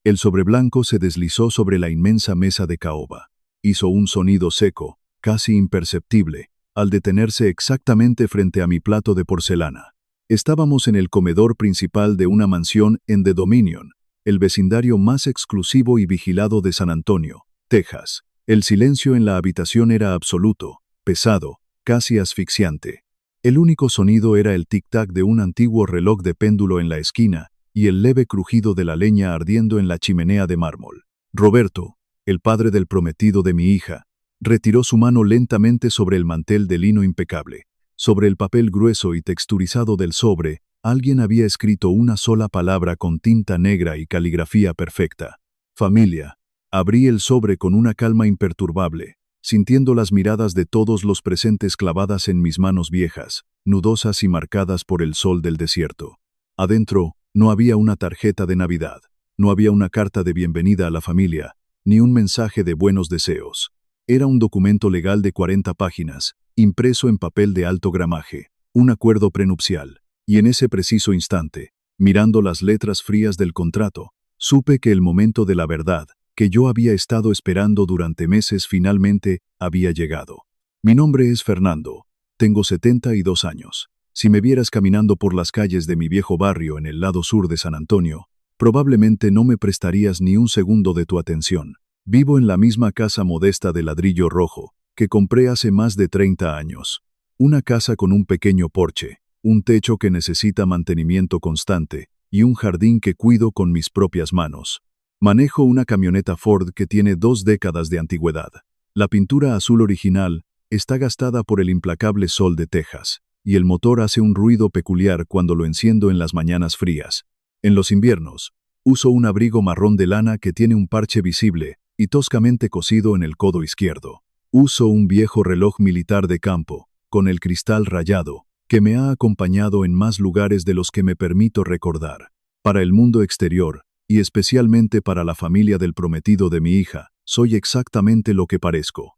El sobre blanco se deslizó sobre la inmensa mesa de caoba. Hizo un sonido seco, casi imperceptible, al detenerse exactamente frente a mi plato de porcelana. Estábamos en el comedor principal de una mansión en The Dominion, el vecindario más exclusivo y vigilado de San Antonio, Texas. El silencio en la habitación era absoluto, pesado, casi asfixiante. El único sonido era el tic-tac de un antiguo reloj de péndulo en la esquina y el leve crujido de la leña ardiendo en la chimenea de mármol. Roberto, el padre del prometido de mi hija, retiró su mano lentamente sobre el mantel de lino impecable. Sobre el papel grueso y texturizado del sobre, alguien había escrito una sola palabra con tinta negra y caligrafía perfecta. Familia. Abrí el sobre con una calma imperturbable, sintiendo las miradas de todos los presentes clavadas en mis manos viejas, nudosas y marcadas por el sol del desierto. Adentro, no había una tarjeta de Navidad, no había una carta de bienvenida a la familia, ni un mensaje de buenos deseos. Era un documento legal de 40 páginas, impreso en papel de alto gramaje, un acuerdo prenupcial. Y en ese preciso instante, mirando las letras frías del contrato, supe que el momento de la verdad, que yo había estado esperando durante meses, finalmente había llegado. Mi nombre es Fernando. Tengo 72 años. Si me vieras caminando por las calles de mi viejo barrio en el lado sur de San Antonio, probablemente no me prestarías ni un segundo de tu atención. Vivo en la misma casa modesta de ladrillo rojo, que compré hace más de 30 años. Una casa con un pequeño porche, un techo que necesita mantenimiento constante, y un jardín que cuido con mis propias manos. Manejo una camioneta Ford que tiene 2 décadas de antigüedad. La pintura azul original está gastada por el implacable sol de Texas, y el motor hace un ruido peculiar cuando lo enciendo en las mañanas frías. En los inviernos, uso un abrigo marrón de lana que tiene un parche visible y toscamente cosido en el codo izquierdo. Uso un viejo reloj militar de campo, con el cristal rayado, que me ha acompañado en más lugares de los que me permito recordar. Para el mundo exterior, y especialmente para la familia del prometido de mi hija, soy exactamente lo que parezco.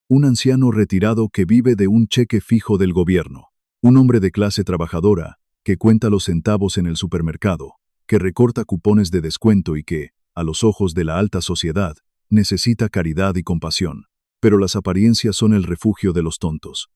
Un anciano retirado que vive de un cheque fijo del gobierno. Un hombre de clase trabajadora, que cuenta los centavos en el supermercado, que recorta cupones de descuento y que, a los ojos de la alta sociedad, necesita caridad y compasión. Pero las apariencias son el refugio de los tontos.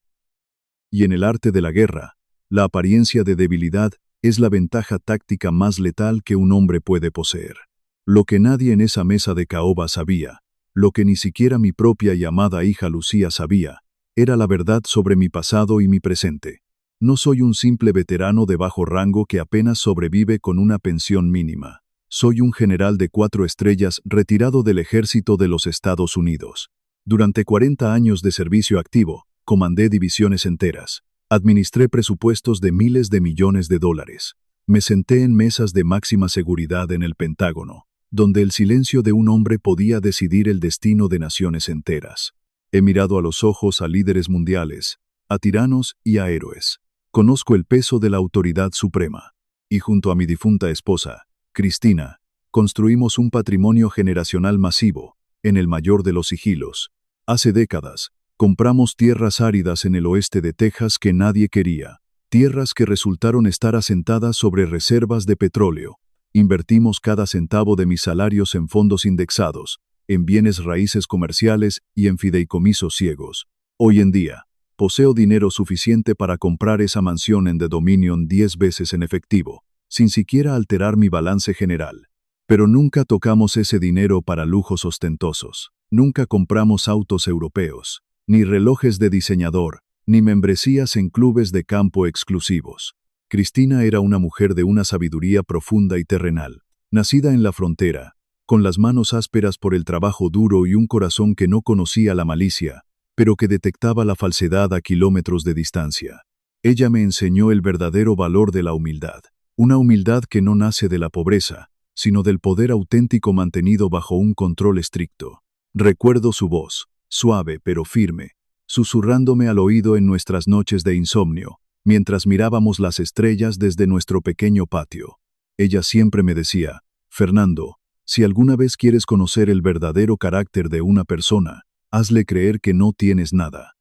Y en el arte de la guerra, la apariencia de debilidad es la ventaja táctica más letal que un hombre puede poseer. Lo que nadie en esa mesa de caoba sabía, lo que ni siquiera mi propia y amada hija Lucía sabía, era la verdad sobre mi pasado y mi presente. No soy un simple veterano de bajo rango que apenas sobrevive con una pensión mínima. Soy un general de 4 estrellas retirado del ejército de los Estados Unidos. Durante 40 años de servicio activo, comandé divisiones enteras. Administré presupuestos de miles de millones de dólares. Me senté en mesas de máxima seguridad en el Pentágono, donde el silencio de un hombre podía decidir el destino de naciones enteras. He mirado a los ojos a líderes mundiales, a tiranos y a héroes. Conozco el peso de la autoridad suprema. Y junto a mi difunta esposa, Cristina, construimos un patrimonio generacional masivo, en el mayor de los sigilos. Hace décadas, compramos tierras áridas en el oeste de Texas que nadie quería, tierras que resultaron estar asentadas sobre reservas de petróleo. Invertimos cada centavo de mis salarios en fondos indexados, en bienes raíces comerciales y en fideicomisos ciegos. Hoy en día, poseo dinero suficiente para comprar esa mansión en The Dominion 10 veces en efectivo, sin siquiera alterar mi balance general. Pero nunca tocamos ese dinero para lujos ostentosos. Nunca compramos autos europeos, ni relojes de diseñador, ni membresías en clubes de campo exclusivos. Cristina era una mujer de una sabiduría profunda y terrenal, nacida en la frontera, con las manos ásperas por el trabajo duro y un corazón que no conocía la malicia, pero que detectaba la falsedad a kilómetros de distancia. Ella me enseñó el verdadero valor de la humildad, una humildad que no nace de la pobreza, sino del poder auténtico mantenido bajo un control estricto. Recuerdo su voz, suave pero firme, susurrándome al oído en nuestras noches de insomnio, mientras mirábamos las estrellas desde nuestro pequeño patio. Ella siempre me decía, Fernando, si alguna vez quieres conocer el verdadero carácter de una persona, hazle creer que no tienes nada.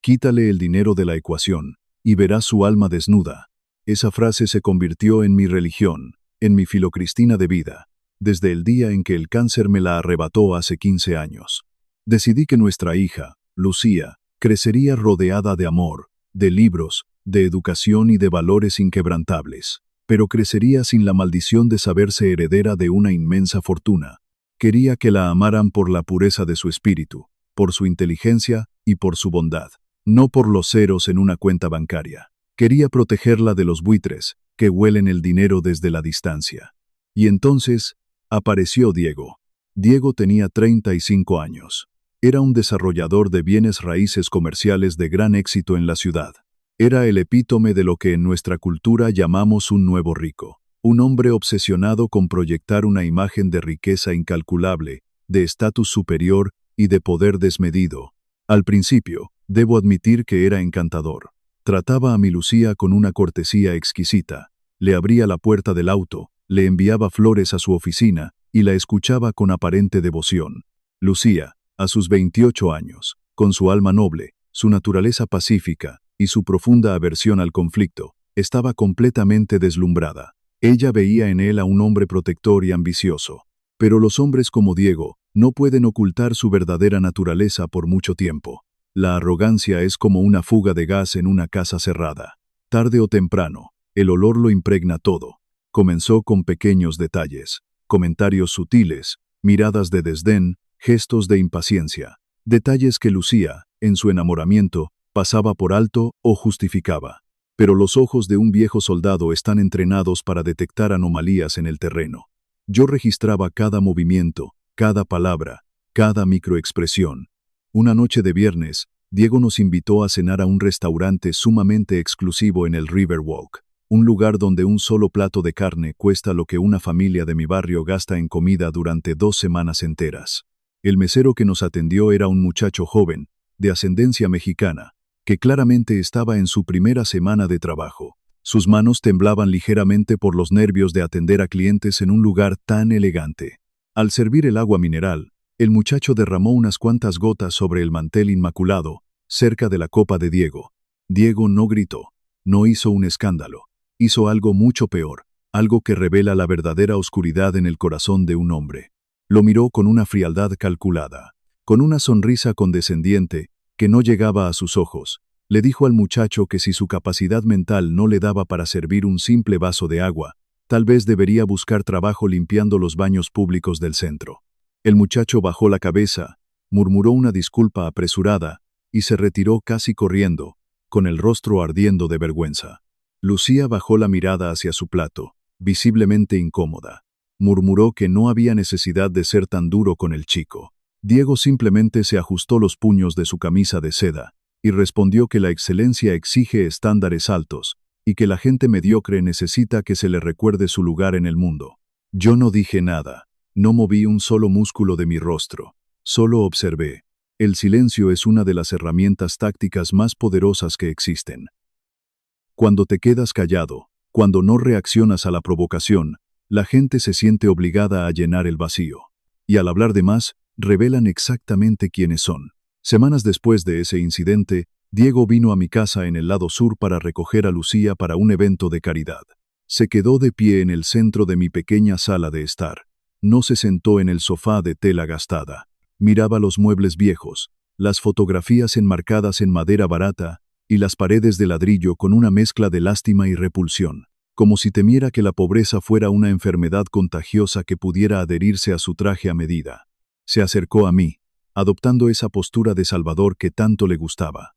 Quítale el dinero de la ecuación, y verás su alma desnuda. Esa frase se convirtió en mi religión, en mi filocristina de vida. desde el día en que el cáncer me la arrebató hace 15 años. Decidí que nuestra hija, Lucía, crecería rodeada de amor, de libros, de educación y de valores inquebrantables, pero crecería sin la maldición de saberse heredera de una inmensa fortuna. Quería que la amaran por la pureza de su espíritu, por su inteligencia y por su bondad, no por los ceros en una cuenta bancaria. Quería protegerla de los buitres, que huelen el dinero desde la distancia. Y entonces, apareció Diego. Diego tenía 35 años. Era un desarrollador de bienes raíces comerciales de gran éxito en la ciudad. Era el epítome de lo que en nuestra cultura llamamos un nuevo rico. Un hombre obsesionado con proyectar una imagen de riqueza incalculable, de estatus superior y de poder desmedido. Al principio, debo admitir que era encantador. Trataba a mi Lucía con una cortesía exquisita. Le abría la puerta del auto, le enviaba flores a su oficina y la escuchaba con aparente devoción. Lucía, a sus 28 años, con su alma noble, su naturaleza pacífica y su profunda aversión al conflicto, estaba completamente deslumbrada. Ella veía en él a un hombre protector y ambicioso. Pero los hombres como Diego no pueden ocultar su verdadera naturaleza por mucho tiempo. La arrogancia es como una fuga de gas en una casa cerrada. Tarde o temprano, el olor lo impregna todo. Comenzó con pequeños detalles, comentarios sutiles, miradas de desdén, gestos de impaciencia. Detalles que Lucía, en su enamoramiento, pasaba por alto o justificaba. Pero los ojos de un viejo soldado están entrenados para detectar anomalías en el terreno. Yo registraba cada movimiento, cada palabra, cada microexpresión. Una noche de viernes, Diego nos invitó a cenar a un restaurante sumamente exclusivo en el Riverwalk, un lugar donde un solo plato de carne cuesta lo que una familia de mi barrio gasta en comida durante 2 semanas enteras. El mesero que nos atendió era un muchacho joven, de ascendencia mexicana, que claramente estaba en su primera semana de trabajo. Sus manos temblaban ligeramente por los nervios de atender a clientes en un lugar tan elegante. Al servir el agua mineral, el muchacho derramó unas cuantas gotas sobre el mantel inmaculado, cerca de la copa de Diego. Diego no gritó, no hizo un escándalo. Hizo algo mucho peor, algo que revela la verdadera oscuridad en el corazón de un hombre. Lo miró con una frialdad calculada, con una sonrisa condescendiente que no llegaba a sus ojos. Le dijo al muchacho que si su capacidad mental no le daba para servir un simple vaso de agua, tal vez debería buscar trabajo limpiando los baños públicos del centro. El muchacho bajó la cabeza, murmuró una disculpa apresurada y se retiró casi corriendo, con el rostro ardiendo de vergüenza. Lucía bajó la mirada hacia su plato, visiblemente incómoda. Murmuró que no había necesidad de ser tan duro con el chico. Diego simplemente se ajustó los puños de su camisa de seda y respondió que la excelencia exige estándares altos y que la gente mediocre necesita que se le recuerde su lugar en el mundo. Yo no dije nada, no moví un solo músculo de mi rostro, solo observé. El silencio es una de las herramientas tácticas más poderosas que existen. Cuando te quedas callado, cuando no reaccionas a la provocación, la gente se siente obligada a llenar el vacío. Y al hablar de más, revelan exactamente quiénes son. Semanas después de ese incidente, Diego vino a mi casa en el lado sur para recoger a Lucía para un evento de caridad. Se quedó de pie en el centro de mi pequeña sala de estar. No se sentó en el sofá de tela gastada. Miraba los muebles viejos, las fotografías enmarcadas en madera barata y las paredes de ladrillo con una mezcla de lástima y repulsión, como si temiera que la pobreza fuera una enfermedad contagiosa que pudiera adherirse a su traje a medida. Se acercó a mí, adoptando esa postura de Salvador que tanto le gustaba.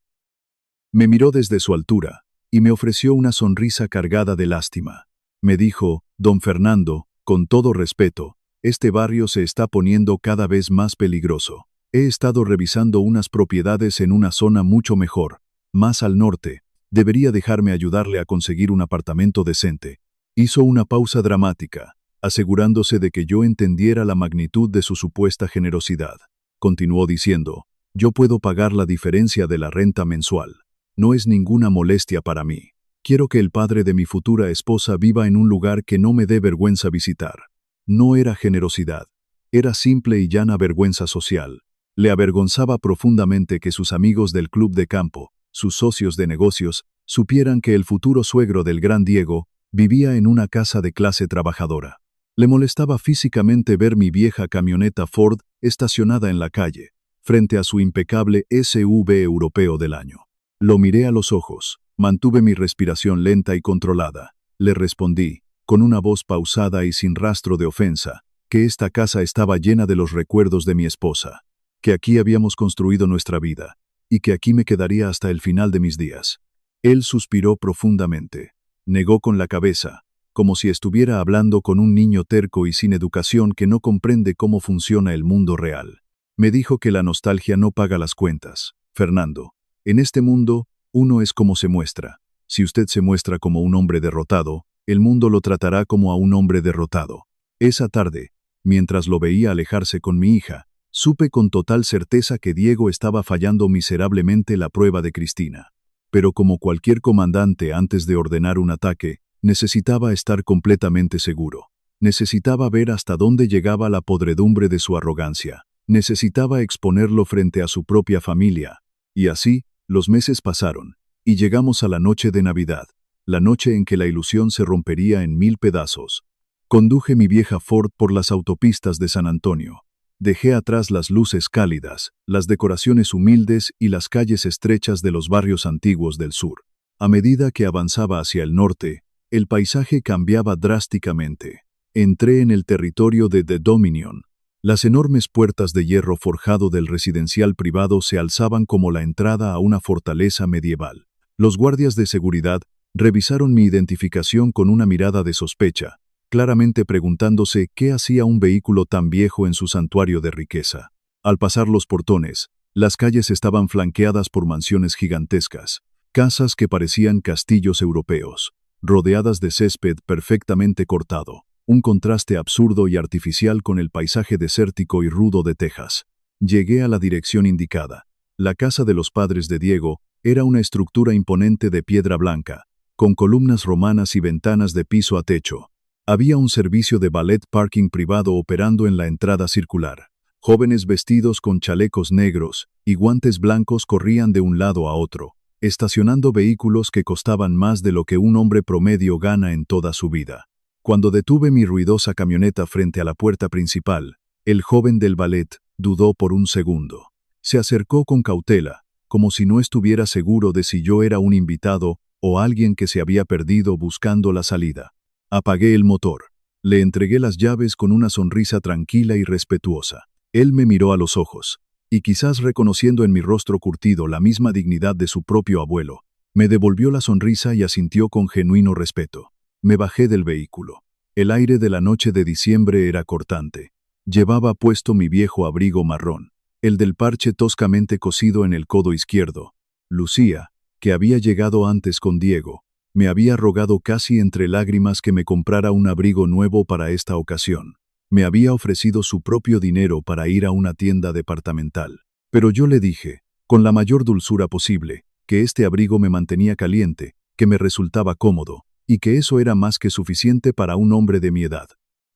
Me miró desde su altura y me ofreció una sonrisa cargada de lástima. Me dijo: «Don Fernando, con todo respeto, este barrio se está poniendo cada vez más peligroso. He estado revisando unas propiedades en una zona mucho mejor, más al norte. Debería dejarme ayudarle a conseguir un apartamento decente». Hizo una pausa dramática, asegurándose de que yo entendiera la magnitud de su supuesta generosidad. Continuó diciendo: «Yo puedo pagar la diferencia de la renta mensual. No es ninguna molestia para mí. Quiero que el padre de mi futura esposa viva en un lugar que no me dé vergüenza visitar». No era generosidad, era simple y llana vergüenza social. Le avergonzaba profundamente que sus amigos del club de campo, sus socios de negocios, supieran que el futuro suegro del gran Diego vivía en una casa de clase trabajadora. Le molestaba físicamente ver mi vieja camioneta Ford estacionada en la calle, frente a su impecable SUV europeo del año. Lo miré a los ojos, mantuve mi respiración lenta y controlada. Le respondí, con una voz pausada y sin rastro de ofensa, que esta casa estaba llena de los recuerdos de mi esposa, que aquí habíamos construido nuestra vida, y que aquí me quedaría hasta el final de mis días. Él suspiró profundamente, negó con la cabeza, como si estuviera hablando con un niño terco y sin educación que no comprende cómo funciona el mundo real. Me dijo que la nostalgia no paga las cuentas. Fernando, en este mundo, uno es como se muestra. Si usted se muestra como un hombre derrotado, el mundo lo tratará como a un hombre derrotado. Esa tarde, mientras lo veía alejarse con mi hija, supe con total certeza que Diego estaba fallando miserablemente la prueba de Cristina. Pero como cualquier comandante antes de ordenar un ataque, necesitaba estar completamente seguro. Necesitaba ver hasta dónde llegaba la podredumbre de su arrogancia. Necesitaba exponerlo frente a su propia familia. Y así, los meses pasaron, y llegamos a la noche de Navidad, la noche en que la ilusión se rompería en 1000 pedazos. Conduje mi vieja Ford por las autopistas de San Antonio. Dejé atrás las luces cálidas, las decoraciones humildes y las calles estrechas de los barrios antiguos del sur. A medida que avanzaba hacia el norte, el paisaje cambiaba drásticamente. Entré en el territorio de The Dominion. Las enormes puertas de hierro forjado del residencial privado se alzaban como la entrada a una fortaleza medieval. Los guardias de seguridad revisaron mi identificación con una mirada de sospecha, claramente preguntándose qué hacía un vehículo tan viejo en su santuario de riqueza. Al pasar los portones, las calles estaban flanqueadas por mansiones gigantescas, casas que parecían castillos europeos, rodeadas de césped perfectamente cortado, un contraste absurdo y artificial con el paisaje desértico y rudo de Texas. Llegué a la dirección indicada. La casa de los padres de Diego era una estructura imponente de piedra blanca, con columnas romanas y ventanas de piso a techo. Había un servicio de valet parking privado operando en la entrada circular. Jóvenes vestidos con chalecos negros y guantes blancos corrían de un lado a otro, estacionando vehículos que costaban más de lo que un hombre promedio gana en toda su vida. Cuando detuve mi ruidosa camioneta frente a la puerta principal, el joven del ballet dudó por un segundo. Se acercó con cautela, como si no estuviera seguro de si yo era un invitado o alguien que se había perdido buscando la salida. Apagué el motor. Le entregué las llaves con una sonrisa tranquila y respetuosa. Él me miró a los ojos, y quizás reconociendo en mi rostro curtido la misma dignidad de su propio abuelo, me devolvió la sonrisa y asintió con genuino respeto. Me bajé del vehículo. El aire de la noche de diciembre era cortante. Llevaba puesto mi viejo abrigo marrón, el del parche toscamente cosido en el codo izquierdo. Lucía, que había llegado antes con Diego, me había rogado casi entre lágrimas que me comprara un abrigo nuevo para esta ocasión. Me había ofrecido su propio dinero para ir a una tienda departamental. Pero yo le dije, con la mayor dulzura posible, que este abrigo me mantenía caliente, que me resultaba cómodo, y que eso era más que suficiente para un hombre de mi edad.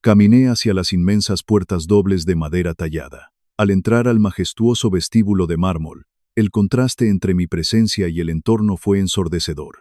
Caminé hacia las inmensas puertas dobles de madera tallada. Al entrar al majestuoso vestíbulo de mármol, el contraste entre mi presencia y el entorno fue ensordecedor.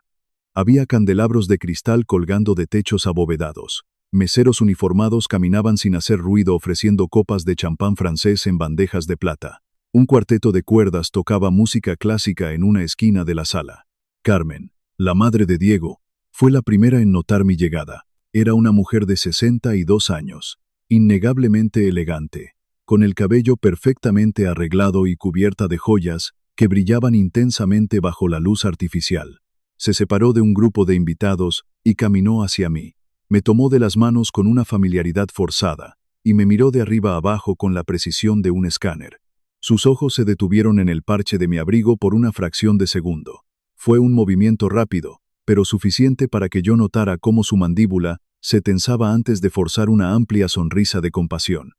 Había candelabros de cristal colgando de techos abovedados. Meseros uniformados caminaban sin hacer ruido ofreciendo copas de champán francés en bandejas de plata. Un cuarteto de cuerdas tocaba música clásica en una esquina de la sala. Carmen, la madre de Diego, fue la primera en notar mi llegada. Era una mujer de 62 años, innegablemente elegante, con el cabello perfectamente arreglado y cubierta de joyas que brillaban intensamente bajo la luz artificial. Se separó de un grupo de invitados y caminó hacia mí. Me tomó de las manos con una familiaridad forzada y me miró de arriba abajo con la precisión de un escáner. Sus ojos se detuvieron en el parche de mi abrigo por una fracción de segundo. Fue un movimiento rápido, pero suficiente para que yo notara cómo su mandíbula se tensaba antes de forzar una amplia sonrisa de compasión.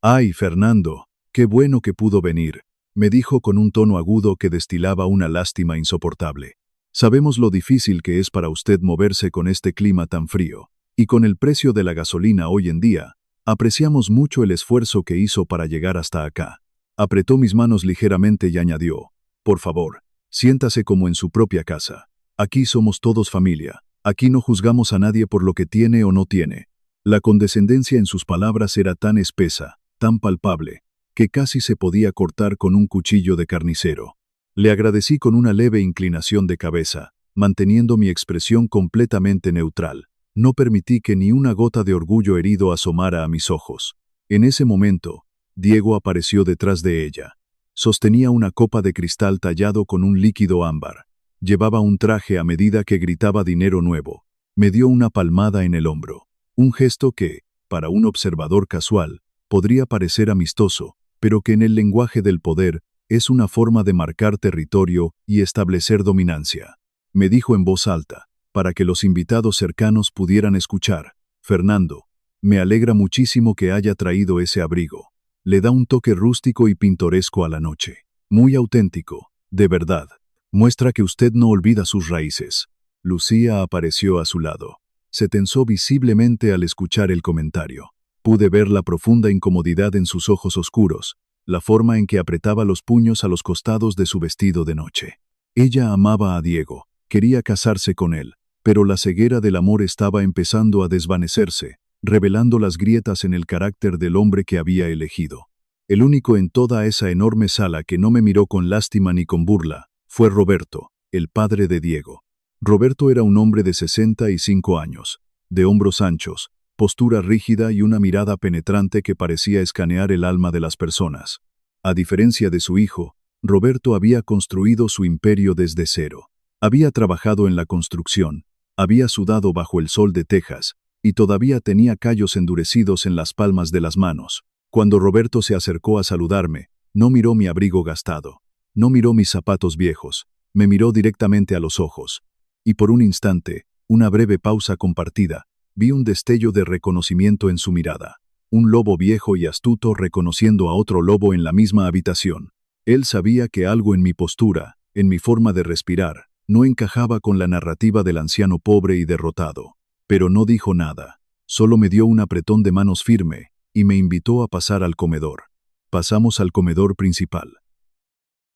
«Ay, Fernando, qué bueno que pudo venir», me dijo con un tono agudo que destilaba una lástima insoportable. «Sabemos lo difícil que es para usted moverse con este clima tan frío, y con el precio de la gasolina hoy en día, apreciamos mucho el esfuerzo que hizo para llegar hasta acá». Apretó mis manos ligeramente y añadió, «Por favor, siéntase como en su propia casa. Aquí somos todos familia. Aquí no juzgamos a nadie por lo que tiene o no tiene. La condescendencia en sus palabras era tan espesa, tan palpable, que casi se podía cortar con un cuchillo de carnicero. Le agradecí con una leve inclinación de cabeza, manteniendo mi expresión completamente neutral. No permití que ni una gota de orgullo herido asomara a mis ojos. En ese momento, Diego apareció detrás de ella. Sostenía una copa de cristal tallado con un líquido ámbar. Llevaba un traje a medida que gritaba dinero nuevo. Me dio una palmada en el hombro. Un gesto que, para un observador casual, podría parecer amistoso, pero que en el lenguaje del poder es una forma de marcar territorio y establecer dominancia. Me dijo en voz alta, para que los invitados cercanos pudieran escuchar: Fernando, me alegra muchísimo que haya traído ese abrigo. Le da un toque rústico y pintoresco a la noche. Muy auténtico, de verdad. Muestra que usted no olvida sus raíces. Lucía apareció a su lado. Se tensó visiblemente al escuchar el comentario. Pude ver la profunda incomodidad en sus ojos oscuros, la forma en que apretaba los puños a los costados de su vestido de noche. Ella amaba a Diego, quería casarse con él, pero la ceguera del amor estaba empezando a desvanecerse, revelando las grietas en el carácter del hombre que había elegido. El único en toda esa enorme sala que no me miró con lástima ni con burla fue Roberto, el padre de Diego. Roberto era un hombre de 65 años, de hombros anchos, postura rígida y una mirada penetrante que parecía escanear el alma de las personas. A diferencia de su hijo, Roberto había construido su imperio desde cero. Había trabajado en la construcción, había sudado bajo el sol de Texas, y todavía tenía callos endurecidos en las palmas de las manos. Cuando Roberto se acercó a saludarme, no miró mi abrigo gastado, no miró mis zapatos viejos, me miró directamente a los ojos. Y por un instante, una breve pausa compartida, vi un destello de reconocimiento en su mirada. Un lobo viejo y astuto reconociendo a otro lobo en la misma habitación. Él sabía que algo en mi postura, en mi forma de respirar, no encajaba con la narrativa del anciano pobre y derrotado. Pero no dijo nada. Solo me dio un apretón de manos firme y me invitó a pasar al comedor. Pasamos al comedor principal.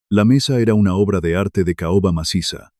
La mesa era una obra de arte de caoba maciza,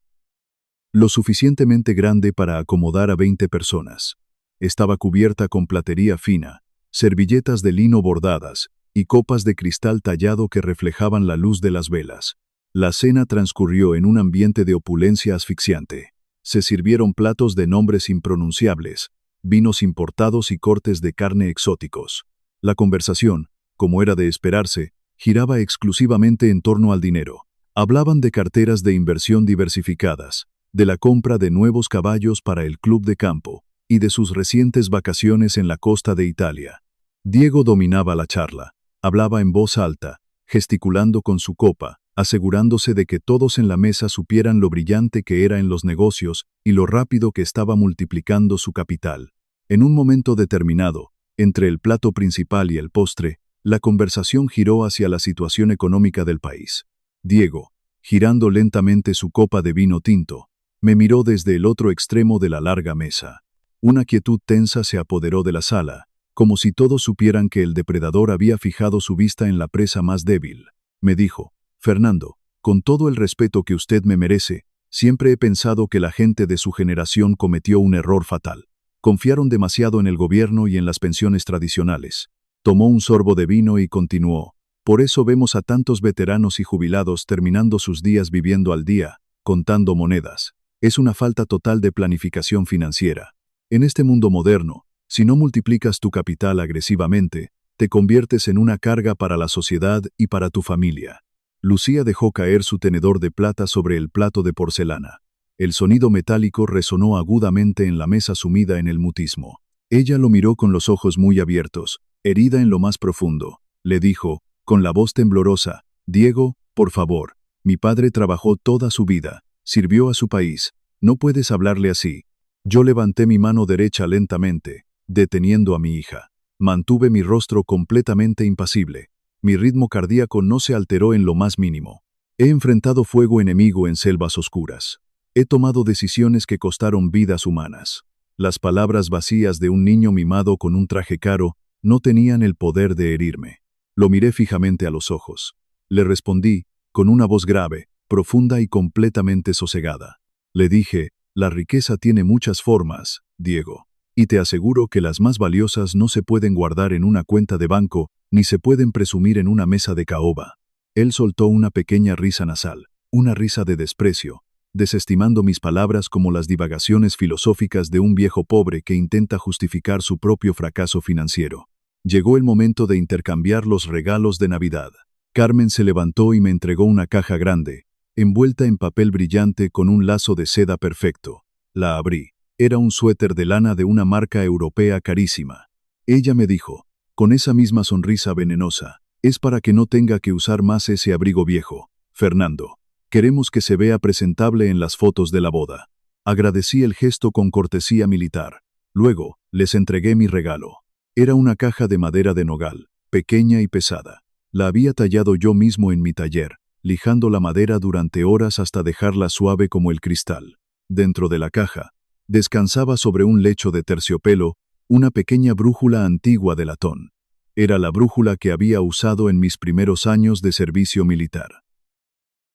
lo suficientemente grande para acomodar a 20 personas. Estaba cubierta con platería fina, servilletas de lino bordadas y copas de cristal tallado que reflejaban la luz de las velas. La cena transcurrió en un ambiente de opulencia asfixiante. Se sirvieron platos de nombres impronunciables, vinos importados y cortes de carne exóticos. La conversación, como era de esperarse, giraba exclusivamente en torno al dinero. Hablaban de carteras de inversión diversificadas, de la compra de nuevos caballos para el club de campo y de sus recientes vacaciones en la costa de Italia. Diego dominaba la charla, hablaba en voz alta, gesticulando con su copa, asegurándose de que todos en la mesa supieran lo brillante que era en los negocios y lo rápido que estaba multiplicando su capital. En un momento determinado, entre el plato principal y el postre, la conversación giró hacia la situación económica del país. Diego, girando lentamente su copa de vino tinto, me miró desde el otro extremo de la larga mesa. Una quietud tensa se apoderó de la sala, como si todos supieran que el depredador había fijado su vista en la presa más débil. Me dijo: Fernando, con todo el respeto que usted me merece, siempre he pensado que la gente de su generación cometió un error fatal. Confiaron demasiado en el gobierno y en las pensiones tradicionales. Tomó un sorbo de vino y continuó: por eso vemos a tantos veteranos y jubilados terminando sus días viviendo al día, contando monedas. Es una falta total de planificación financiera. En este mundo moderno, si no multiplicas tu capital agresivamente, te conviertes en una carga para la sociedad y para tu familia. Lucía dejó caer su tenedor de plata sobre el plato de porcelana. El sonido metálico resonó agudamente en la mesa sumida en el mutismo. Ella lo miró con los ojos muy abiertos, herida en lo más profundo. Le dijo, con la voz temblorosa: Diego, por favor, mi padre trabajó toda su vida, sirvió a su país, no puedes hablarle así. Yo levanté mi mano derecha lentamente, deteniendo a mi hija. Mantuve mi rostro completamente impasible. Mi ritmo cardíaco no se alteró en lo más mínimo. He enfrentado fuego enemigo en selvas oscuras. He tomado decisiones que costaron vidas humanas. Las palabras vacías de un niño mimado con un traje caro no tenían el poder de herirme. Lo miré fijamente a los ojos. Le respondí, con una voz grave, profunda y completamente sosegada. Le dije: la riqueza tiene muchas formas, Diego. Y te aseguro que las más valiosas no se pueden guardar en una cuenta de banco, ni se pueden presumir en una mesa de caoba. Él soltó una pequeña risa nasal, una risa de desprecio, desestimando mis palabras como las divagaciones filosóficas de un viejo pobre que intenta justificar su propio fracaso financiero. Llegó el momento de intercambiar los regalos de Navidad. Carmen se levantó y me entregó una caja grande, envuelta en papel brillante con un lazo de seda perfecto. La abrí. Era un suéter de lana de una marca europea carísima. Ella me dijo, con esa misma sonrisa venenosa, es para que no tenga que usar más ese abrigo viejo, Fernando. Queremos que se vea presentable en las fotos de la boda. Agradecí el gesto con cortesía militar. Luego, les entregué mi regalo. Era una caja de madera de nogal, pequeña y pesada. La había tallado yo mismo en mi taller, lijando la madera durante horas hasta dejarla suave como el cristal. Dentro de la caja, descansaba sobre un lecho de terciopelo una pequeña brújula antigua de latón. Era la brújula que había usado en mis primeros años de servicio militar.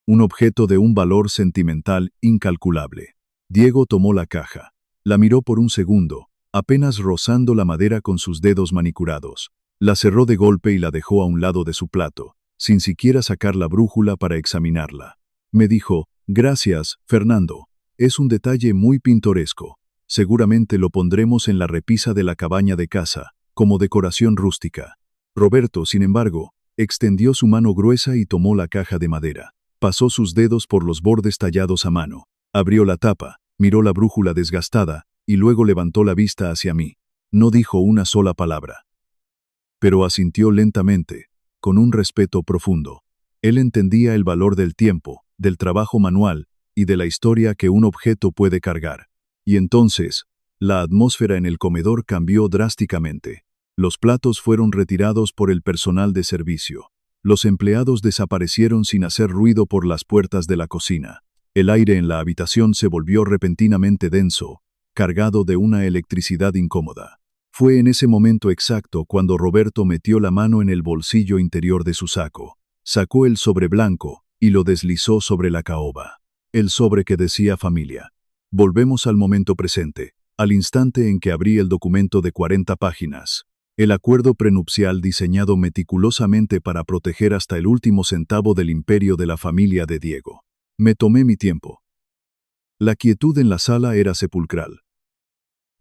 Un objeto de un valor sentimental incalculable. Diego tomó la caja. La miró por un segundo, apenas rozando la madera con sus dedos manicurados. La cerró de golpe y la dejó a un lado de su plato, sin siquiera sacar la brújula para examinarla. Me dijo, gracias, Fernando. Es un detalle muy pintoresco. Seguramente lo pondremos en la repisa de la cabaña de casa, como decoración rústica. Roberto, sin embargo, extendió su mano gruesa y tomó la caja de madera. Pasó sus dedos por los bordes tallados a mano. Abrió la tapa, miró la brújula desgastada, y luego levantó la vista hacia mí. No dijo una sola palabra. Pero asintió lentamente, con un respeto profundo. Él entendía el valor del tiempo, del trabajo manual, y de la historia que un objeto puede cargar. Y entonces, la atmósfera en el comedor cambió drásticamente. Los platos fueron retirados por el personal de servicio. Los empleados desaparecieron sin hacer ruido por las puertas de la cocina. El aire en la habitación se volvió repentinamente denso, cargado de una electricidad incómoda. Fue en ese momento exacto cuando Roberto metió la mano en el bolsillo interior de su saco, sacó el sobre blanco y lo deslizó sobre la caoba. El sobre que decía familia. Volvemos al momento presente, al instante en que abrí el documento de 40 páginas. El acuerdo prenupcial diseñado meticulosamente para proteger hasta el último centavo del imperio de la familia de Diego. Me tomé mi tiempo. La quietud en la sala era sepulcral,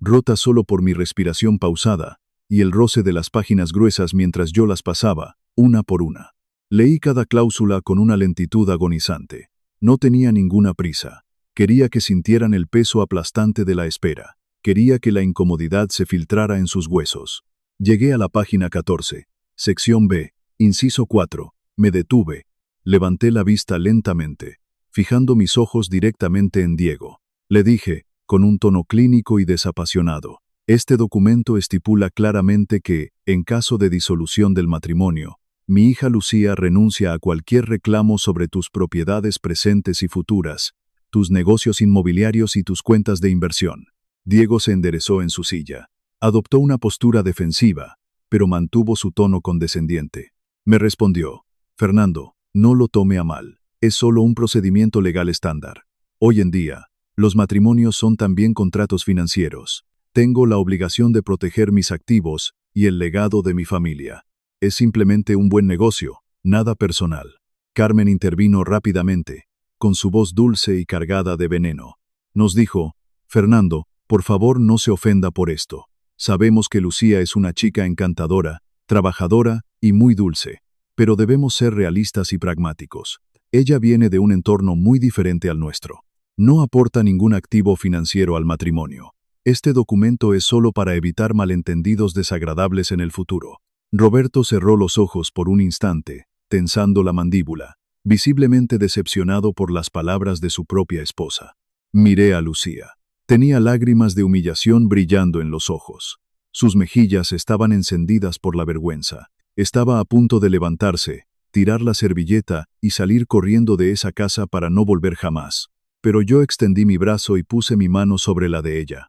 rota solo por mi respiración pausada y el roce de las páginas gruesas mientras yo las pasaba, una por una. Leí cada cláusula con una lentitud agonizante. No tenía ninguna prisa. Quería que sintieran el peso aplastante de la espera. Quería que la incomodidad se filtrara en sus huesos. Llegué a la página 14, sección B, inciso 4. Me detuve. Levanté la vista lentamente, fijando mis ojos directamente en Diego. Le dije, con un tono clínico y desapasionado, este documento estipula claramente que, en caso de disolución del matrimonio, mi hija Lucía renuncia a cualquier reclamo sobre tus propiedades presentes y futuras, tus negocios inmobiliarios y tus cuentas de inversión. Diego se enderezó en su silla. Adoptó una postura defensiva, pero mantuvo su tono condescendiente. Me respondió, Fernando, no lo tome a mal. Es solo un procedimiento legal estándar. Hoy en día, los matrimonios son también contratos financieros. Tengo la obligación de proteger mis activos y el legado de mi familia. Es simplemente un buen negocio, nada personal. Carmen intervino rápidamente, con su voz dulce y cargada de veneno. Nos dijo, Fernando, por favor no se ofenda por esto. Sabemos que Lucía es una chica encantadora, trabajadora y muy dulce, pero debemos ser realistas y pragmáticos. Ella viene de un entorno muy diferente al nuestro. No aporta ningún activo financiero al matrimonio. Este documento es solo para evitar malentendidos desagradables en el futuro. Roberto cerró los ojos por un instante, tensando la mandíbula, visiblemente decepcionado por las palabras de su propia esposa. Miré a Lucía. Tenía lágrimas de humillación brillando en los ojos. Sus mejillas estaban encendidas por la vergüenza. Estaba a punto de levantarse, tirar la servilleta y salir corriendo de esa casa para no volver jamás. Pero yo extendí mi brazo y puse mi mano sobre la de ella.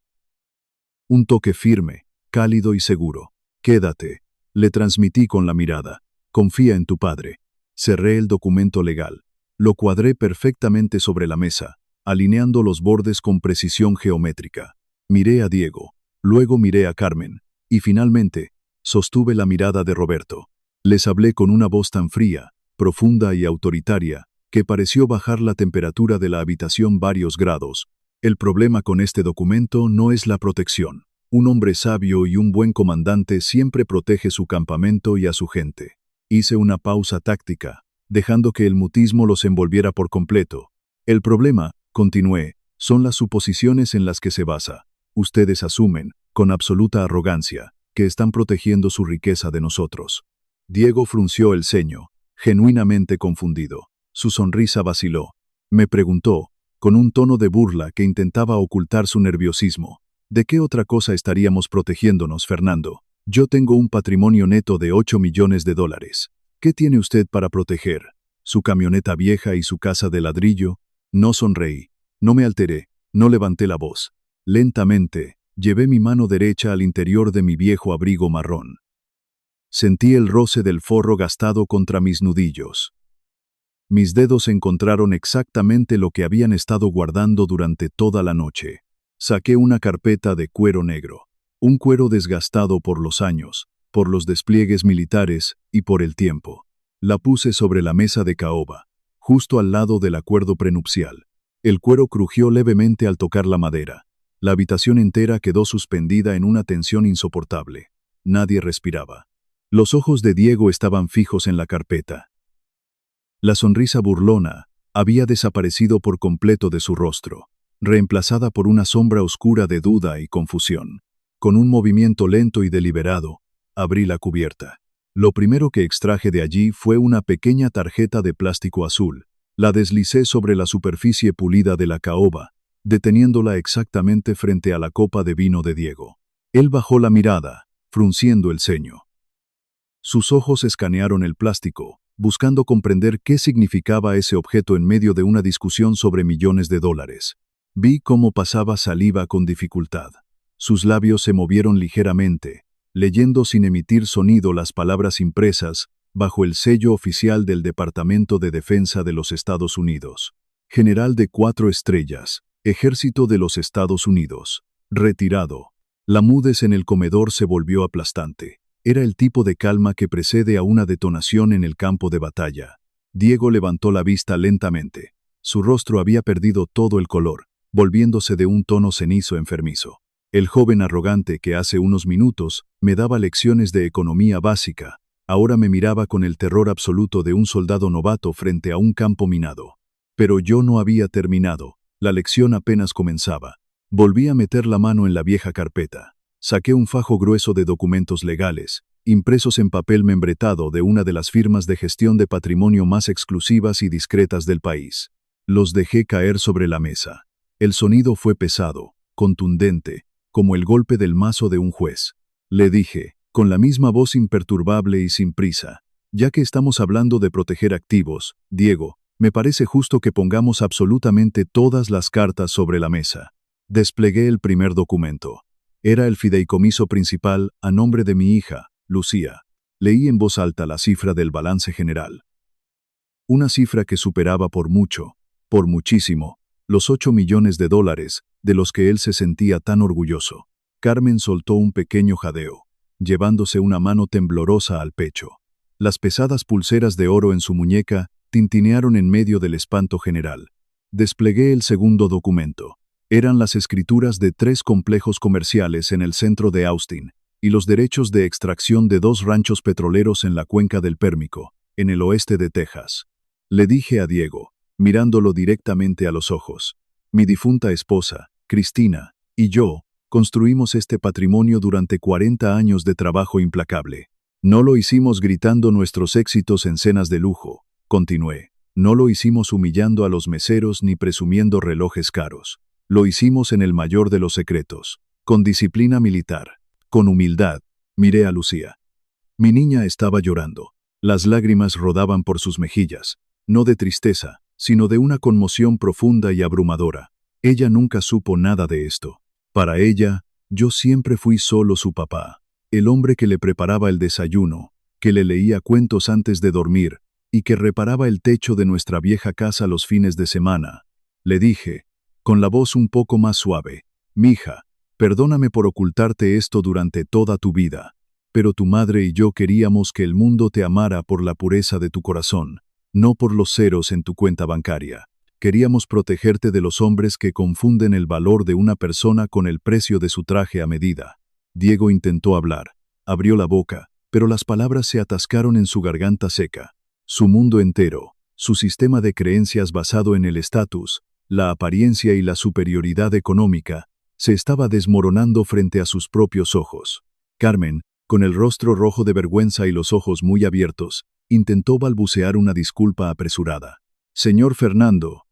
Un toque firme, cálido y seguro. Quédate, le transmití con la mirada. Confía en tu padre. Cerré el documento legal. Lo cuadré perfectamente sobre la mesa, alineando los bordes con precisión geométrica. Miré a Diego. Luego miré a Carmen, y finalmente, sostuve la mirada de Roberto. Les hablé con una voz tan fría, profunda y autoritaria, que pareció bajar la temperatura de la habitación varios grados. El problema con este documento no es la protección. Un hombre sabio y un buen comandante siempre protege su campamento y a su gente. Hice una pausa táctica, dejando que el mutismo los envolviera por completo. El problema, continué, son las suposiciones en las que se basa. Ustedes asumen, con absoluta arrogancia, que están protegiendo su riqueza de nosotros. Diego frunció el ceño, genuinamente confundido. Su sonrisa vaciló. Me preguntó, con un tono de burla que intentaba ocultar su nerviosismo, ¿de qué otra cosa estaríamos protegiéndonos, Fernando? Yo tengo un patrimonio neto de 8 millones de dólares. ¿Qué tiene usted para proteger? ¿Su camioneta vieja y su casa de ladrillo? No sonreí, no me alteré, no levanté la voz. Lentamente, llevé mi mano derecha al interior de mi viejo abrigo marrón. Sentí el roce del forro gastado contra mis nudillos. Mis dedos encontraron exactamente lo que habían estado guardando durante toda la noche. Saqué una carpeta de cuero negro, un cuero desgastado por los años, por los despliegues militares y por el tiempo. La puse sobre la mesa de caoba, justo al lado del acuerdo prenupcial. El cuero crujió levemente al tocar la madera. La habitación entera quedó suspendida en una tensión insoportable. Nadie respiraba. Los ojos de Diego estaban fijos en la carpeta. La sonrisa burlona había desaparecido por completo de su rostro, reemplazada por una sombra oscura de duda y confusión. Con un movimiento lento y deliberado, abrí la cubierta. Lo primero que extraje de allí fue una pequeña tarjeta de plástico azul. La deslicé sobre la superficie pulida de la caoba, deteniéndola exactamente frente a la copa de vino de Diego. Él bajó la mirada, frunciendo el ceño. Sus ojos escanearon el plástico, buscando comprender qué significaba ese objeto en medio de una discusión sobre millones de dólares. Vi cómo pasaba saliva con dificultad. Sus labios se movieron ligeramente, leyendo sin emitir sonido las palabras impresas bajo el sello oficial del Departamento de Defensa de los Estados Unidos. General de 4 estrellas, Ejército de los Estados Unidos. Retirado. La mudez en el comedor se volvió aplastante. Era el tipo de calma que precede a una detonación en el campo de batalla. Diego levantó la vista lentamente. Su rostro había perdido todo el color, volviéndose de un tono cenizo enfermizo. El joven arrogante que hace unos minutos me daba lecciones de economía básica, ahora me miraba con el terror absoluto de un soldado novato frente a un campo minado. Pero yo no había terminado, la lección apenas comenzaba. Volví a meter la mano en la vieja carpeta. Saqué un fajo grueso de documentos legales, impresos en papel membretado de una de las firmas de gestión de patrimonio más exclusivas y discretas del país. Los dejé caer sobre la mesa. El sonido fue pesado, contundente, como el golpe del mazo de un juez. Le dije, con la misma voz imperturbable y sin prisa, ya que estamos hablando de proteger activos, Diego, me parece justo que pongamos absolutamente todas las cartas sobre la mesa. Desplegué el primer documento. Era el fideicomiso principal a nombre de mi hija, Lucía. Leí en voz alta la cifra del balance general. Una cifra que superaba por mucho, por muchísimo, los 8 millones de dólares, de los que él se sentía tan orgulloso. Carmen soltó un pequeño jadeo, llevándose una mano temblorosa al pecho. Las pesadas pulseras de oro en su muñeca tintinearon en medio del espanto general. Desplegué el segundo documento. Eran las escrituras de 3 complejos comerciales en el centro de Austin y los derechos de extracción de 2 ranchos petroleros en la cuenca del Pérmico, en el oeste de Texas. Le dije a Diego, mirándolo directamente a los ojos, mi difunta esposa, Cristina, y yo, construimos este patrimonio durante 40 años de trabajo implacable. No lo hicimos gritando nuestros éxitos en cenas de lujo, continué. No lo hicimos humillando a los meseros ni presumiendo relojes caros. Lo hicimos en el mayor de los secretos, con disciplina militar, con humildad. Miré a Lucía. Mi niña estaba llorando. Las lágrimas rodaban por sus mejillas, no de tristeza, sino de una conmoción profunda y abrumadora. Ella nunca supo nada de esto. Para ella, yo siempre fui solo su papá, el hombre que le preparaba el desayuno, que le leía cuentos antes de dormir y que reparaba el techo de nuestra vieja casa los fines de semana. Le dije, con la voz un poco más suave, mija, Perdóname por ocultarte esto durante toda tu vida, pero tu madre y yo queríamos que el mundo te amara por la pureza de tu corazón, no por los ceros en tu cuenta bancaria. Queríamos protegerte de los hombres que confunden el valor de una persona con el precio de su traje a medida. Diego intentó hablar, abrió la boca, pero las palabras se atascaron en su garganta seca. Su mundo entero, su sistema de creencias basado en el estatus, la apariencia y la superioridad económica, se estaba desmoronando frente a sus propios ojos. Carmen, con el rostro rojo de vergüenza y los ojos muy abiertos, intentó balbucear una disculpa apresurada. Señor Fernando,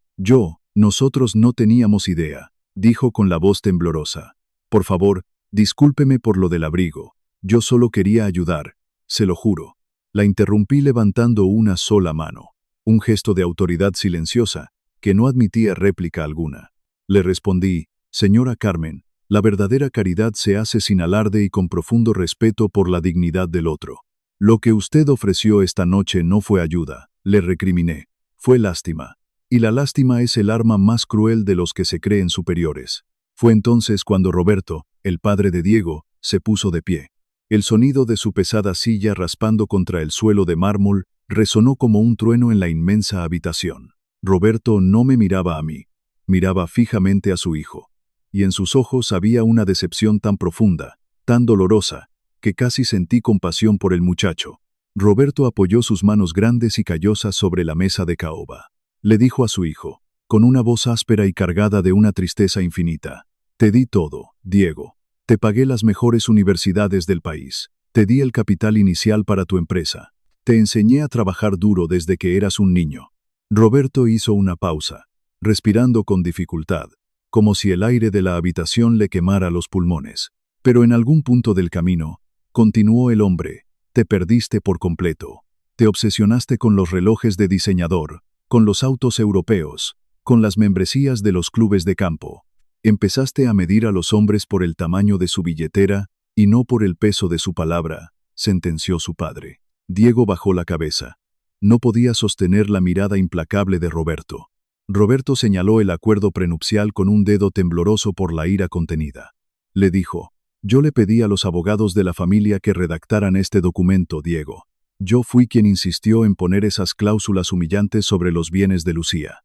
nosotros no teníamos idea, dijo con la voz temblorosa. Por favor, discúlpeme por lo del abrigo. Yo solo quería ayudar, se lo juro. La interrumpí levantando una sola mano, un gesto de autoridad silenciosa, que no admitía réplica alguna. Le respondí, señora Carmen, la verdadera caridad se hace sin alarde y con profundo respeto por la dignidad del otro. Lo que usted ofreció esta noche no fue ayuda, le recriminé, fue lástima. Y la lástima es el arma más cruel de los que se creen superiores. Fue entonces cuando Roberto, el padre de Diego, se puso de pie. El sonido de su pesada silla raspando contra el suelo de mármol resonó como un trueno en la inmensa habitación. Roberto no me miraba a mí, miraba fijamente a su hijo. Y en sus ojos había una decepción tan profunda, tan dolorosa, que casi sentí compasión por el muchacho. Roberto apoyó sus manos grandes y callosas sobre la mesa de caoba. Le dijo a su hijo, con una voz áspera y cargada de una tristeza infinita: te di todo, Diego. Te pagué las mejores universidades del país. Te di el capital inicial para tu empresa. Te enseñé a trabajar duro desde que eras un niño. Roberto hizo una pausa, respirando con dificultad, como si el aire de la habitación le quemara los pulmones. Pero en algún punto del camino, continuó el hombre, te perdiste por completo. Te obsesionaste con los relojes de diseñador, con los autos europeos, con las membresías de los clubes de campo. Empezaste a medir a los hombres por el tamaño de su billetera y no por el peso de su palabra, sentenció su padre. Diego bajó la cabeza. No podía sostener la mirada implacable de Roberto. Roberto señaló el acuerdo prenupcial con un dedo tembloroso por la ira contenida. Le dijo, yo le pedí a los abogados de la familia que redactaran este documento, Diego. Yo fui quien insistió en poner esas cláusulas humillantes sobre los bienes de Lucía.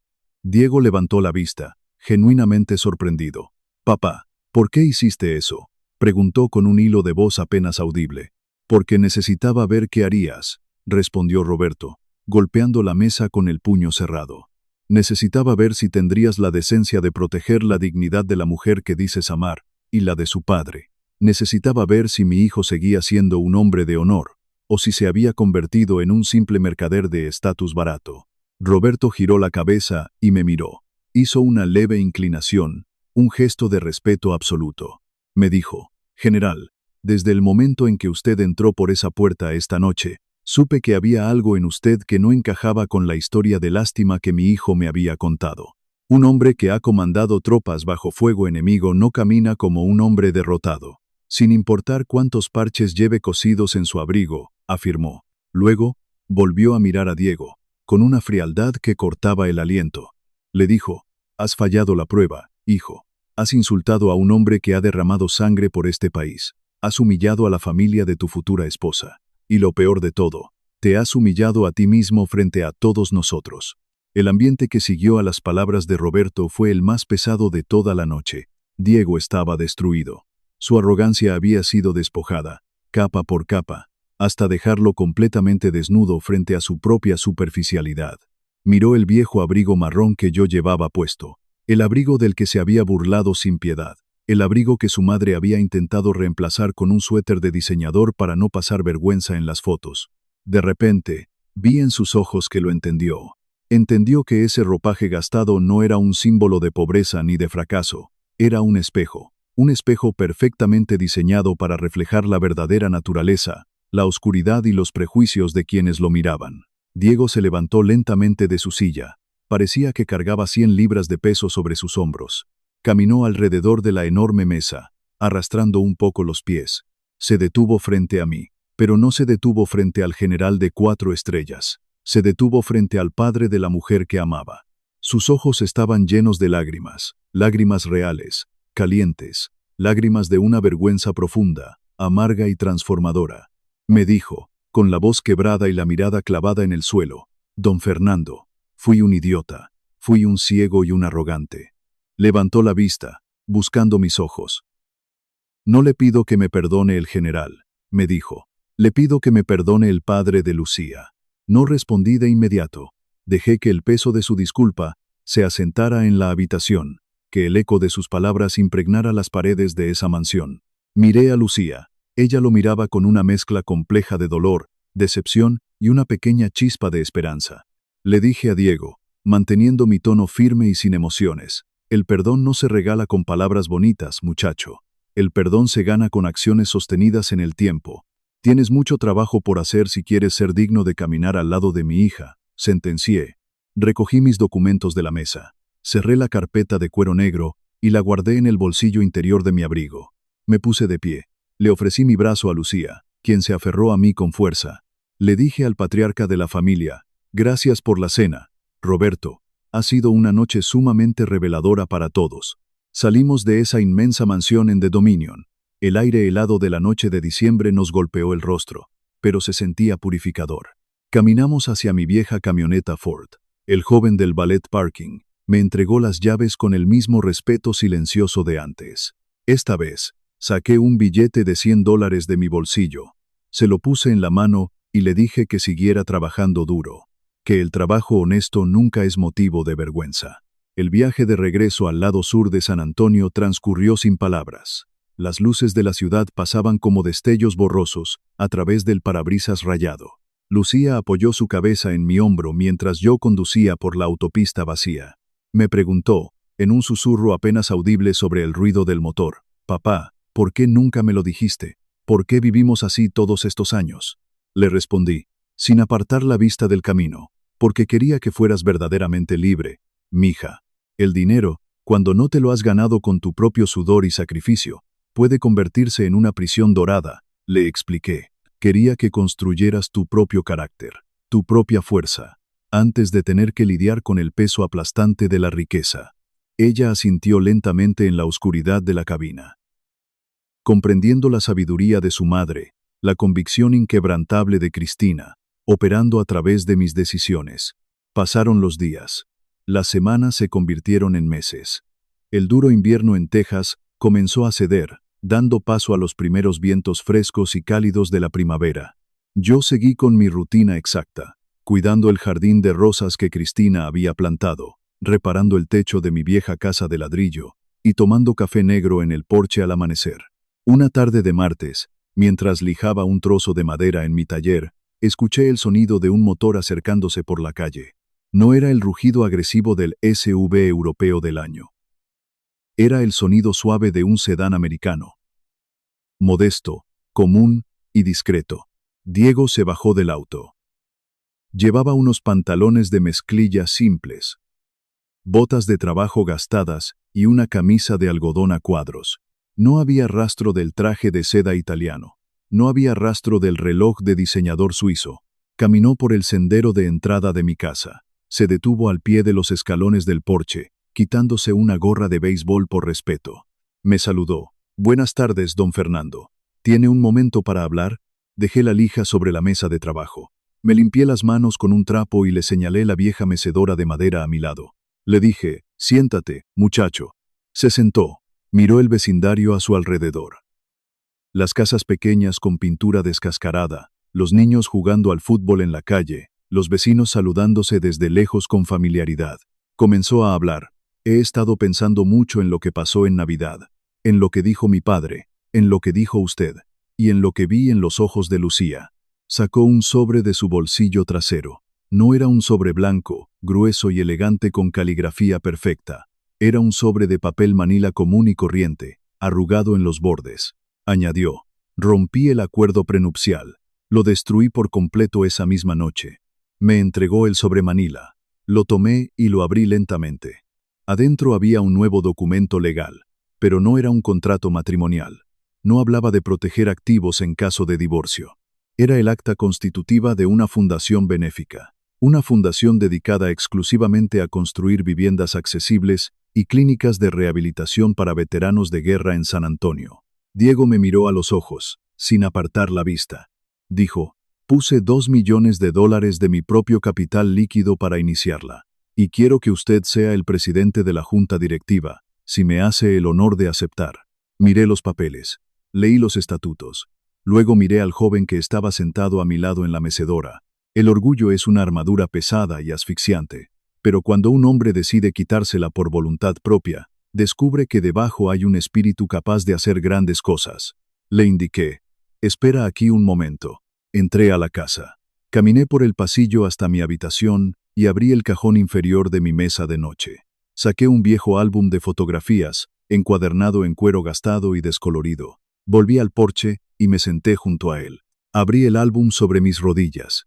Diego levantó la vista, genuinamente sorprendido. Papá, ¿por qué hiciste eso?, preguntó con un hilo de voz apenas audible. Porque necesitaba ver qué harías, respondió Roberto, golpeando la mesa con el puño cerrado. Necesitaba ver si tendrías la decencia de proteger la dignidad de la mujer que dices amar, y la de su padre. Necesitaba ver si mi hijo seguía siendo un hombre de honor, o si se había convertido en un simple mercader de estatus barato. Roberto giró la cabeza y me miró. Hizo una leve inclinación, un gesto de respeto absoluto. Me dijo, general, desde el momento en que usted entró por esa puerta esta noche, supe que había algo en usted que no encajaba con la historia de lástima que mi hijo me había contado. Un hombre que ha comandado tropas bajo fuego enemigo no camina como un hombre derrotado, sin importar cuántos parches lleve cosidos en su abrigo, afirmó. Luego, volvió a mirar a Diego, con una frialdad que cortaba el aliento. Le dijo, has fallado la prueba, hijo. Has insultado a un hombre que ha derramado sangre por este país. Has humillado a la familia de tu futura esposa. Y lo peor de todo, te has humillado a ti mismo frente a todos nosotros. El ambiente que siguió a las palabras de Roberto fue el más pesado de toda la noche. Diego estaba destruido. Su arrogancia había sido despojada, capa por capa, hasta dejarlo completamente desnudo frente a su propia superficialidad. Miró el viejo abrigo marrón que yo llevaba puesto, el abrigo del que se había burlado sin piedad, el abrigo que su madre había intentado reemplazar con un suéter de diseñador para no pasar vergüenza en las fotos. De repente, vi en sus ojos que lo entendió. Entendió que ese ropaje gastado no era un símbolo de pobreza ni de fracaso, era un espejo perfectamente diseñado para reflejar la verdadera naturaleza, la oscuridad y los prejuicios de quienes lo miraban. Diego se levantó lentamente de su silla. Parecía que cargaba 100 libras de peso sobre sus hombros. Caminó alrededor de la enorme mesa, arrastrando un poco los pies. Se detuvo frente a mí, pero no se detuvo frente al general de 4 estrellas. Se detuvo frente al padre de la mujer que amaba. Sus ojos estaban llenos de lágrimas, lágrimas reales, calientes, lágrimas de una vergüenza profunda, amarga y transformadora. Me dijo, con la voz quebrada y la mirada clavada en el suelo: «Don Fernando, fui un idiota, fui un ciego y un arrogante». Levantó la vista, buscando mis ojos. «No le pido que me perdone el general», me dijo. «Le pido que me perdone el padre de Lucía». No respondí de inmediato. Dejé que el peso de su disculpa se asentara en la habitación, que el eco de sus palabras impregnara las paredes de esa mansión. Miré a Lucía. Ella lo miraba con una mezcla compleja de dolor, decepción y una pequeña chispa de esperanza. Le dije a Diego, manteniendo mi tono firme y sin emociones: «El perdón no se regala con palabras bonitas, muchacho. El perdón se gana con acciones sostenidas en el tiempo. Tienes mucho trabajo por hacer si quieres ser digno de caminar al lado de mi hija», sentencié. Recogí mis documentos de la mesa, cerré la carpeta de cuero negro y la guardé en el bolsillo interior de mi abrigo. Me puse de pie. Le ofrecí mi brazo a Lucía, quien se aferró a mí con fuerza. Le dije al patriarca de la familia: «Gracias por la cena, Roberto. Ha sido una noche sumamente reveladora para todos». Salimos de esa inmensa mansión en The Dominion. El aire helado de la noche de diciembre nos golpeó el rostro, pero se sentía purificador. Caminamos hacia mi vieja camioneta Ford. El joven del ballet parking me entregó las llaves con el mismo respeto silencioso de antes. Esta vez, saqué un billete de $100 de mi bolsillo. Se lo puse en la mano y le dije que siguiera trabajando duro, que el trabajo honesto nunca es motivo de vergüenza. El viaje de regreso al lado sur de San Antonio transcurrió sin palabras. Las luces de la ciudad pasaban como destellos borrosos a través del parabrisas rayado. Lucía apoyó su cabeza en mi hombro mientras yo conducía por la autopista vacía. Me preguntó, en un susurro apenas audible sobre el ruido del motor: «Papá, ¿por qué nunca me lo dijiste? ¿Por qué vivimos así todos estos años?». Le respondí, sin apartar la vista del camino: «Porque quería que fueras verdaderamente libre, mija. El dinero, cuando no te lo has ganado con tu propio sudor y sacrificio, puede convertirse en una prisión dorada», le expliqué. «Quería que construyeras tu propio carácter, tu propia fuerza, antes de tener que lidiar con el peso aplastante de la riqueza». Ella asintió lentamente en la oscuridad de la cabina. Comprendiendo la sabiduría de su madre, la convicción inquebrantable de Cristina, operando a través de mis decisiones. Pasaron los días. Las semanas se convirtieron en meses. El duro invierno en Texas comenzó a ceder, dando paso a los primeros vientos frescos y cálidos de la primavera. Yo seguí con mi rutina exacta, cuidando el jardín de rosas que Cristina había plantado, reparando el techo de mi vieja casa de ladrillo y tomando café negro en el porche al amanecer. Una tarde de martes, mientras lijaba un trozo de madera en mi taller, escuché el sonido de un motor acercándose por la calle. No era el rugido agresivo del SUV europeo del año. Era el sonido suave de un sedán americano. Modesto, común y discreto. Diego se bajó del auto. Llevaba unos pantalones de mezclilla simples, botas de trabajo gastadas y una camisa de algodón a cuadros. No había rastro del traje de seda italiano. No había rastro del reloj de diseñador suizo. Caminó por el sendero de entrada de mi casa. Se detuvo al pie de los escalones del porche, quitándose una gorra de béisbol por respeto. Me saludó. «Buenas tardes, don Fernando. ¿Tiene un momento para hablar?». Dejé la lija sobre la mesa de trabajo. Me limpié las manos con un trapo y le señalé la vieja mecedora de madera a mi lado. Le dije: «Siéntate, muchacho». Se sentó. Miró el vecindario a su alrededor. Las casas pequeñas con pintura descascarada, los niños jugando al fútbol en la calle, los vecinos saludándose desde lejos con familiaridad. Comenzó a hablar. «He estado pensando mucho en lo que pasó en Navidad, en lo que dijo mi padre, en lo que dijo usted, y en lo que vi en los ojos de Lucía». Sacó un sobre de su bolsillo trasero. No era un sobre blanco, grueso y elegante con caligrafía perfecta. Era un sobre de papel manila común y corriente, arrugado en los bordes. Añadió: «Rompí el acuerdo prenupcial. Lo destruí por completo esa misma noche». Me entregó el sobre manila. Lo tomé y lo abrí lentamente. Adentro había un nuevo documento legal, pero no era un contrato matrimonial. No hablaba de proteger activos en caso de divorcio. Era el acta constitutiva de una fundación benéfica. una fundación dedicada exclusivamente a construir viviendas accesibles y clínicas de rehabilitación para veteranos de guerra en San Antonio. Diego me miró a los ojos, sin apartar la vista. Dijo, puse $2 millones de mi propio capital líquido para iniciarla. Y quiero que usted sea el presidente de la junta directiva, si me hace el honor de aceptar. Miré los papeles, leí los estatutos. Luego miré al joven que estaba sentado a mi lado en la mecedora. El orgullo es una armadura pesada y asfixiante, pero cuando un hombre decide quitársela por voluntad propia, descubre que debajo hay un espíritu capaz de hacer grandes cosas. Le indiqué, espera aquí un momento. Entré a la casa. Caminé por el pasillo hasta mi habitación y abrí el cajón inferior de mi mesa de noche. Saqué un viejo álbum de fotografías, encuadernado en cuero gastado y descolorido. Volví al porche y me senté junto a él. Abrí el álbum sobre mis rodillas.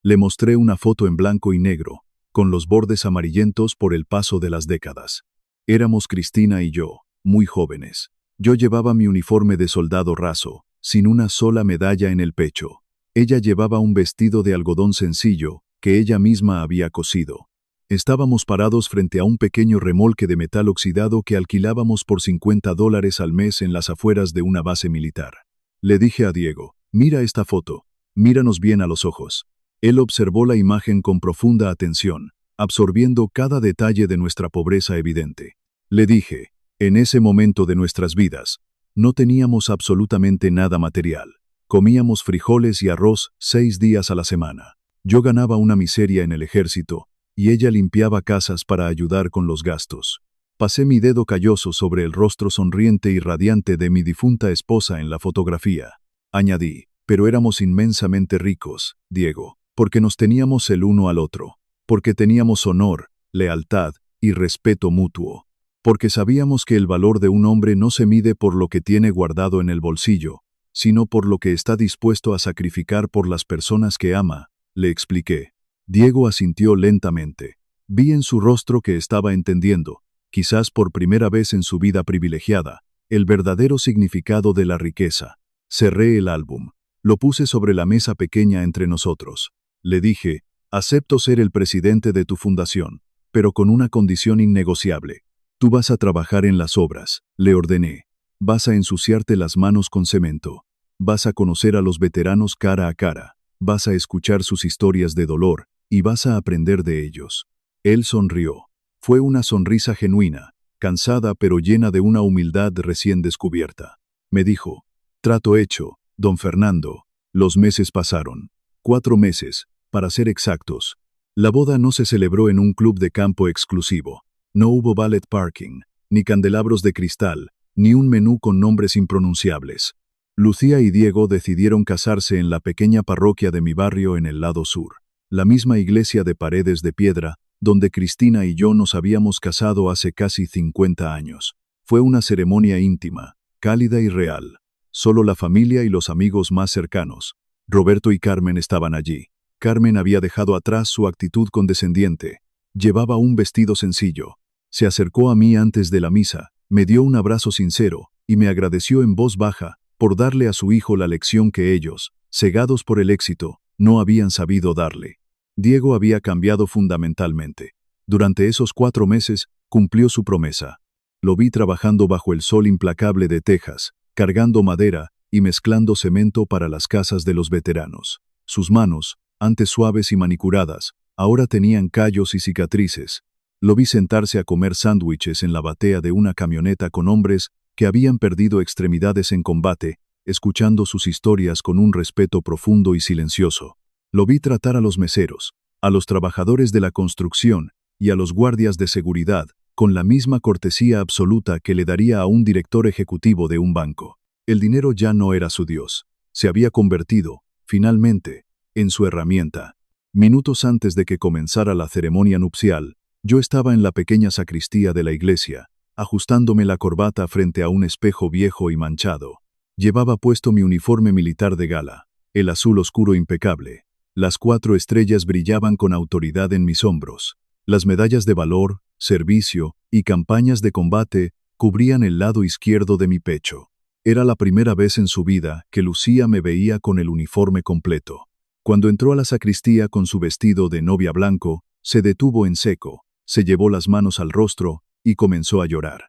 Le mostré una foto en blanco y negro, con los bordes amarillentos por el paso de las décadas. Éramos Cristina y yo, muy jóvenes. Yo llevaba mi uniforme de soldado raso, sin una sola medalla en el pecho. Ella llevaba un vestido de algodón sencillo, que ella misma había cosido. Estábamos parados frente a un pequeño remolque de metal oxidado que alquilábamos por $50 al mes en las afueras de una base militar. Le dije a Diego, mira esta foto, míranos bien a los ojos. Él observó la imagen con profunda atención, absorbiendo cada detalle de nuestra pobreza evidente. Le dije, en ese momento de nuestras vidas, no teníamos absolutamente nada material. Comíamos frijoles y arroz 6 días a la semana. Yo ganaba una miseria en el ejército, y ella limpiaba casas para ayudar con los gastos. Pasé mi dedo calloso sobre el rostro sonriente y radiante de mi difunta esposa en la fotografía. Añadí, pero éramos inmensamente ricos, Diego, porque nos teníamos el uno al otro, porque teníamos honor, lealtad y respeto mutuo, porque sabíamos que el valor de un hombre no se mide por lo que tiene guardado en el bolsillo, sino por lo que está dispuesto a sacrificar por las personas que ama, le expliqué. Diego asintió lentamente. Vi en su rostro que estaba entendiendo, quizás por primera vez en su vida privilegiada, el verdadero significado de la riqueza. Cerré el álbum. Lo puse sobre la mesa pequeña entre nosotros. Le dije, acepto ser el presidente de tu fundación, pero con una condición innegociable. Tú vas a trabajar en las obras, le ordené. Vas a ensuciarte las manos con cemento. Vas a conocer a los veteranos cara a cara. Vas a escuchar sus historias de dolor y vas a aprender de ellos. Él sonrió. Fue una sonrisa genuina, cansada pero llena de una humildad recién descubierta. Me dijo, trato hecho, don Fernando. Los meses pasaron. 4 meses, para ser exactos. La boda no se celebró en un club de campo exclusivo. No hubo valet parking, ni candelabros de cristal, ni un menú con nombres impronunciables. Lucía y Diego decidieron casarse en la pequeña parroquia de mi barrio en el lado sur, la misma iglesia de paredes de piedra, donde Cristina y yo nos habíamos casado hace casi 50 años. Fue una ceremonia íntima, cálida y real. Solo la familia y los amigos más cercanos. Roberto y Carmen estaban allí. Carmen había dejado atrás su actitud condescendiente. Llevaba un vestido sencillo. Se acercó a mí antes de la misa, me dio un abrazo sincero y me agradeció en voz baja por darle a su hijo la lección que ellos, cegados por el éxito, no habían sabido darle. Diego había cambiado fundamentalmente. Durante esos 4 meses, cumplió su promesa. Lo vi trabajando bajo el sol implacable de Texas, cargando madera y mezclando cemento para las casas de los veteranos. Sus manos, antes suaves y manicuradas, ahora tenían callos y cicatrices. Lo vi sentarse a comer sándwiches en la batea de una camioneta con hombres que habían perdido extremidades en combate, escuchando sus historias con un respeto profundo y silencioso. Lo vi tratar a los meseros, a los trabajadores de la construcción y a los guardias de seguridad con la misma cortesía absoluta que le daría a un director ejecutivo de un banco. El dinero ya no era su Dios. Se había convertido, finalmente, en su herramienta. Minutos antes de que comenzara la ceremonia nupcial, yo estaba en la pequeña sacristía de la iglesia, ajustándome la corbata frente a un espejo viejo y manchado. Llevaba puesto mi uniforme militar de gala, el azul oscuro impecable. Las 4 estrellas brillaban con autoridad en mis hombros. Las medallas de valor, servicio y campañas de combate cubrían el lado izquierdo de mi pecho. Era la primera vez en su vida que Lucía me veía con el uniforme completo. Cuando entró a la sacristía con su vestido de novia blanco, se detuvo en seco, se llevó las manos al rostro y comenzó a llorar.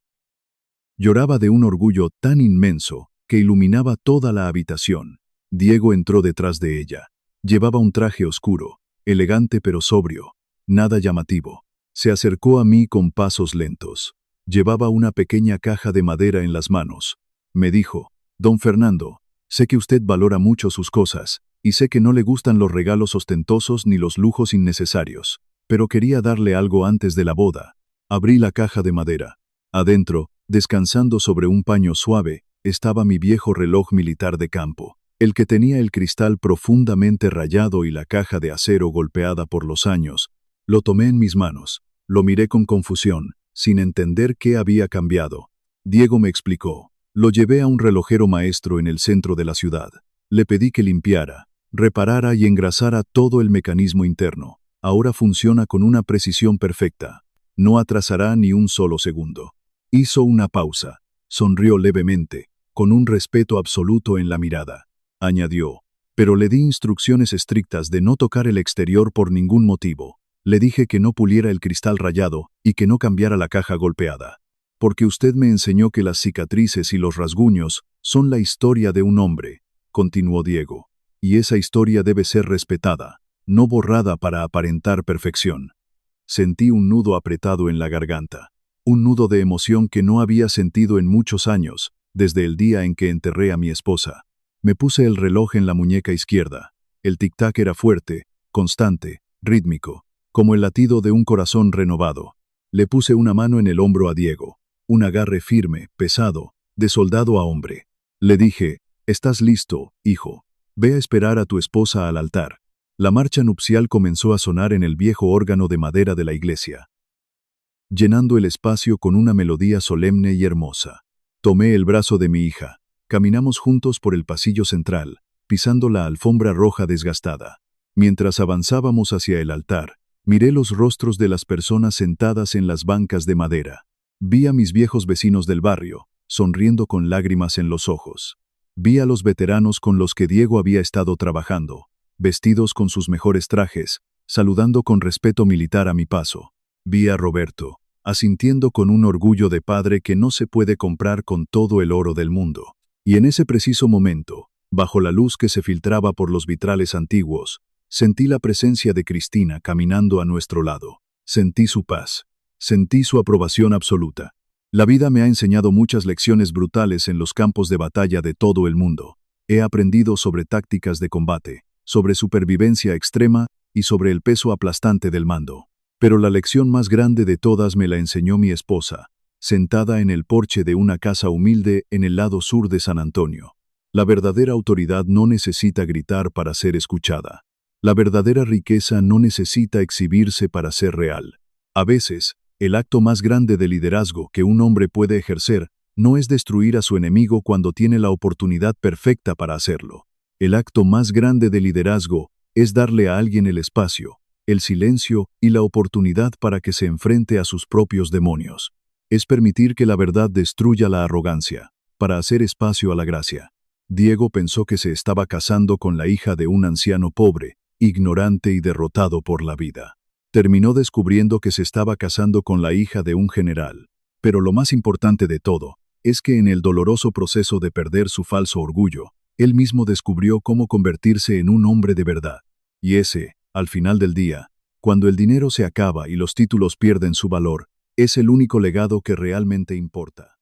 Lloraba de un orgullo tan inmenso que iluminaba toda la habitación. Diego entró detrás de ella. Llevaba un traje oscuro, elegante pero sobrio, nada llamativo. Se acercó a mí con pasos lentos. Llevaba una pequeña caja de madera en las manos. Me dijo: «Don Fernando, sé que usted valora mucho sus cosas, y sé que no le gustan los regalos ostentosos ni los lujos innecesarios, pero quería darle algo antes de la boda». Abrí la caja de madera. Adentro, descansando sobre un paño suave, estaba mi viejo reloj militar de campo, el que tenía el cristal profundamente rayado y la caja de acero golpeada por los años. Lo tomé en mis manos, lo miré con confusión, sin entender qué había cambiado. Diego me explicó. Lo llevé a un relojero maestro en el centro de la ciudad. Le pedí que limpiara, reparara y engrasara todo el mecanismo interno. Ahora funciona con una precisión perfecta. No atrasará ni un solo segundo. Hizo una pausa, sonrió levemente, con un respeto absoluto en la mirada. Añadió: «Pero le di instrucciones estrictas de no tocar el exterior por ningún motivo. Le dije que no puliera el cristal rayado y que no cambiara la caja golpeada. Porque usted me enseñó que las cicatrices y los rasguños son la historia de un hombre», continuó Diego, «y esa historia debe ser respetada, no borrada para aparentar perfección». Sentí un nudo apretado en la garganta, un nudo de emoción que no había sentido en muchos años, desde el día en que enterré a mi esposa. Me puse el reloj en la muñeca izquierda. El tic-tac era fuerte, constante, rítmico, como el latido de un corazón renovado. Le puse una mano en el hombro a Diego, un agarre firme, pesado, de soldado a hombre. Le dije: «Estás listo, hijo. Ve a esperar a tu esposa al altar». La marcha nupcial comenzó a sonar en el viejo órgano de madera de la iglesia, llenando el espacio con una melodía solemne y hermosa. Tomé el brazo de mi hija. Caminamos juntos por el pasillo central, pisando la alfombra roja desgastada. Mientras avanzábamos hacia el altar, miré los rostros de las personas sentadas en las bancas de madera. Vi a mis viejos vecinos del barrio, sonriendo con lágrimas en los ojos. Vi a los veteranos con los que Diego había estado trabajando, vestidos con sus mejores trajes, saludando con respeto militar a mi paso. Vi a Roberto, asintiendo con un orgullo de padre que no se puede comprar con todo el oro del mundo. Y en ese preciso momento, bajo la luz que se filtraba por los vitrales antiguos, sentí la presencia de Cristina caminando a nuestro lado. Sentí su paz. Sentí su aprobación absoluta. La vida me ha enseñado muchas lecciones brutales en los campos de batalla de todo el mundo. He aprendido sobre tácticas de combate, sobre supervivencia extrema y sobre el peso aplastante del mando. Pero la lección más grande de todas me la enseñó mi esposa, sentada en el porche de una casa humilde en el lado sur de San Antonio. La verdadera autoridad no necesita gritar para ser escuchada. La verdadera riqueza no necesita exhibirse para ser real. A veces, el acto más grande de liderazgo que un hombre puede ejercer no es destruir a su enemigo cuando tiene la oportunidad perfecta para hacerlo. El acto más grande de liderazgo es darle a alguien el espacio, el silencio y la oportunidad para que se enfrente a sus propios demonios. Es permitir que la verdad destruya la arrogancia, para hacer espacio a la gracia. Diego pensó que se estaba casando con la hija de un anciano pobre, ignorante y derrotado por la vida. Terminó descubriendo que se estaba casando con la hija de un general. Pero lo más importante de todo es que en el doloroso proceso de perder su falso orgullo, él mismo descubrió cómo convertirse en un hombre de verdad. Y ese, al final del día, cuando el dinero se acaba y los títulos pierden su valor, es el único legado que realmente importa.